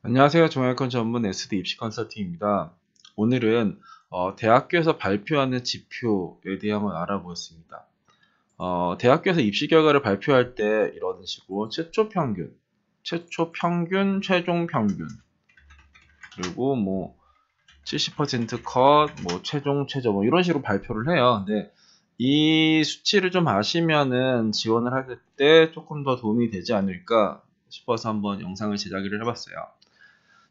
안녕하세요. 종합권 전문 SD 입시 컨설팅입니다. 오늘은 대학교에서 발표하는 지표에 대해 한번 알아보겠습니다. 대학교에서 입시 결과를 발표할 때 이런 식으로 최초 평균, 최종 평균, 그리고 뭐 70% 컷, 뭐 최저 뭐 이런 식으로 발표를 해요. 근데 이 수치를 좀 아시면은 지원을 할 때 조금 더 도움이 되지 않을까 싶어서 한번 영상을 제작을 해봤어요.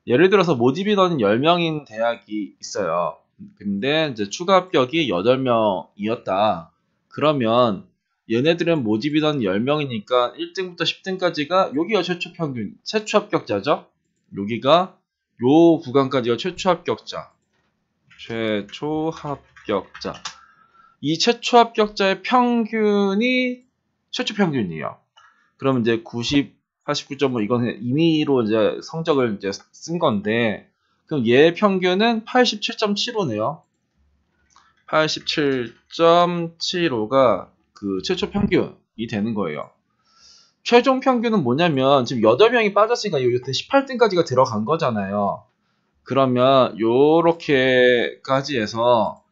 예를 들어서 모집 인원은 10명인 대학이 있어요. 근데 이제 추가 합격이 8명이었다. 그러면 얘네들은 모집 인원 10명이니까 1등부터 10등까지가 여기가 최초 평균, 최초 합격자죠? 여기가 요 구간까지가 최초 합격자. 최초 합격자. 이 최초 합격자의 평균이 최초 평균이에요. 그럼 이제 49.5 이거는 임의로 이제 성적을 이제 쓴 건데, 그럼 얘 평균은 87.75네요. 87.75가 그 최초 평균이 되는 거예요. 최종 평균은 뭐냐면 지금 8명이 빠졌으니까 여기 18등까지가 들어간 거잖아요. 그러면 요렇게까지 해서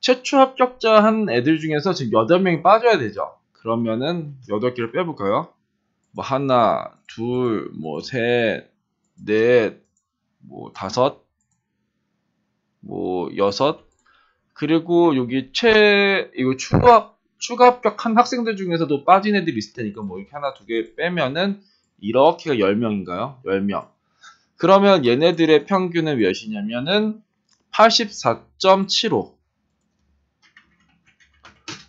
최초 합격자 한 애들 중에서 지금 8명이 빠져야 되죠. 그러면은 8개를 빼볼까요? 뭐 하나, 둘, 뭐 셋, 넷, 뭐 다섯, 뭐 여섯. 그리고 여기 이거 추가 합격한 학생들 중에서도 빠진 애들이 있을 테니까 뭐 이렇게 하나, 두 개 빼면은 이렇게가 10명인가요? 10명. 그러면 얘네들의 평균은 몇이냐면은 84.75.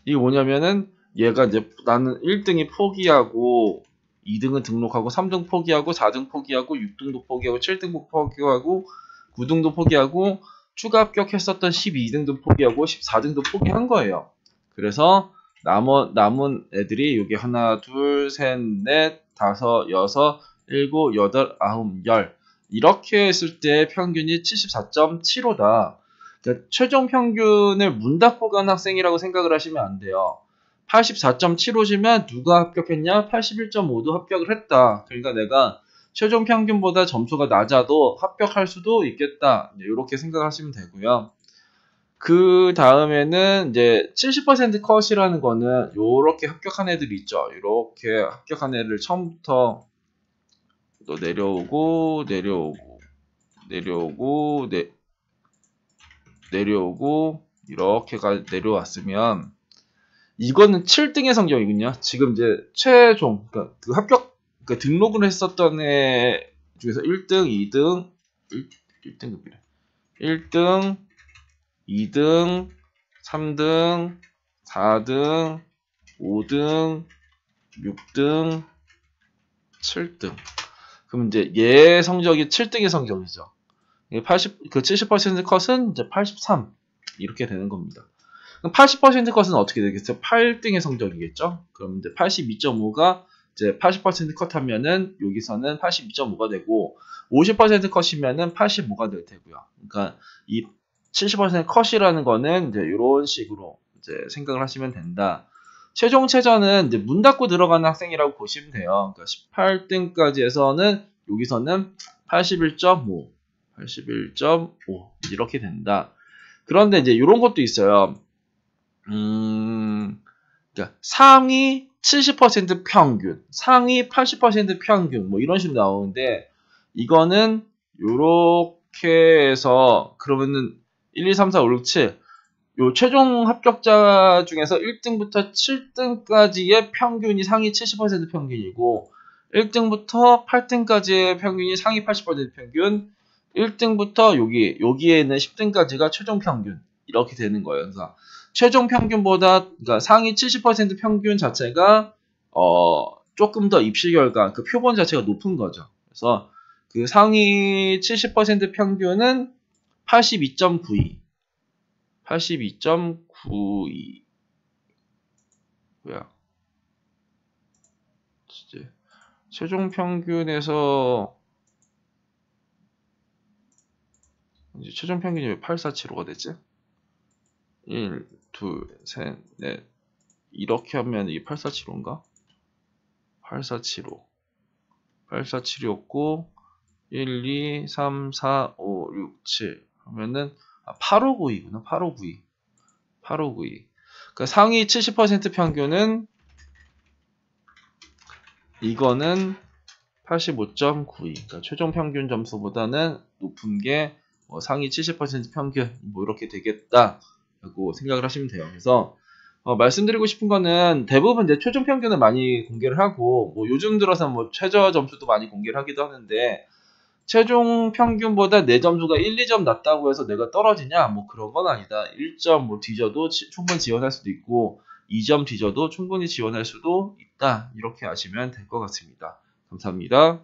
이게 뭐냐면은 얘가 이제 나는 1등이 포기하고 2등은 등록하고 3등 포기하고 4등 포기하고 6등도 포기하고 7등도 포기하고 9등도 포기하고 추가 합격했었던 12등도 포기하고 14등도 포기한 거예요. 그래서 남은 애들이 여기 하나, 둘, 셋, 넷, 다섯, 여섯, 일곱, 여덟, 아홉, 열 이렇게 했을 때 평균이 74.75다. 그러니까 최종 평균을 문 닫고 간 학생이라고 생각을 하시면 안 돼요. 84.75시면 누가 합격했냐? 81.5도 합격을 했다. 그러니까 내가 최종 평균보다 점수가 낮아도 합격할 수도 있겠다. 이렇게 생각하시면 되고요. 그 다음에는 이제 70% 컷이라는 거는 이렇게 합격한 애들이 있죠. 이렇게 합격한 애를 처음부터 또 내려오고 이렇게가 내려왔으면 이거는 7등의 성적이군요. 지금 이제 최종 그러니까 그 합격 그러니까 등록을 했었던 애 중에서 1등, 2등, 1등급이래. 1등, 2등, 3등, 4등, 5등, 6등, 7등. 그럼 이제 얘 성적이 7등의 성적이죠. 70% 컷은 이제 83 이렇게 되는 겁니다. 그럼 80% 컷은 어떻게 되겠어요? 8등의 성적이겠죠? 그럼 이제 82.5가 이제 80% 컷하면은 여기서는 82.5가 되고 50% 컷이면은 85가 될 테고요. 그러니까 이 70% 컷이라는 거는 이제 이런 식으로 이제 생각을 하시면 된다. 최종 최저는 이제 문 닫고 들어가는 학생이라고 보시면 돼요. 그러니까 18등까지 해서는 여기서는 81.5 이렇게 된다. 그런데 이제 이런 것도 있어요. 그러니까 상위 70% 평균, 상위 80% 평균, 뭐 이런 식으로 나오는데, 이거는 요렇게 해서, 그러면은 1, 2, 3, 4, 5, 6, 7, 요 최종 합격자 중에서 1등부터 7등까지의 평균이 상위 70% 평균이고, 1등부터 8등까지의 평균이 상위 80% 평균, 1등부터 여기에는 10등까지가 최종 평균. 이렇게 되는 거예요. 그래서 최종 평균보다, 그러니까 상위 70% 평균 자체가, 조금 더 입시 결과, 그 표본 자체가 높은 거죠. 그래서 그 상위 70% 평균은 82.92. 82.92. 뭐야? 이제 최종 평균에서 이제 최종 평균이 왜 8475가 됐지? 1, 2, 3, 4 이렇게 하면 이게 8475인가? 8475 8475였고 1, 2, 3, 4, 5, 6, 7 하면은 8592구나. 8592. 8592. 그러니까 상위 70% 평균은 이거는 85.92. 그러니까 최종 평균 점수보다는 높은 게 상위 70% 평균 뭐 이렇게 되겠다라고 생각을 하시면 돼요. 그래서 말씀드리고 싶은 거는 대부분 이제 최종 평균을 많이 공개를 하고 뭐 요즘 들어서 뭐 최저 점수도 많이 공개를 하기도 하는데 최종 평균보다 내 점수가 1, 2점 낮다고 해서 내가 떨어지냐? 뭐 그런 건 아니다. 1점 뭐 뒤져도 충분히 지원할 수도 있고 2점 뒤져도 충분히 지원할 수도 있다. 이렇게 아시면 될 것 같습니다. 감사합니다.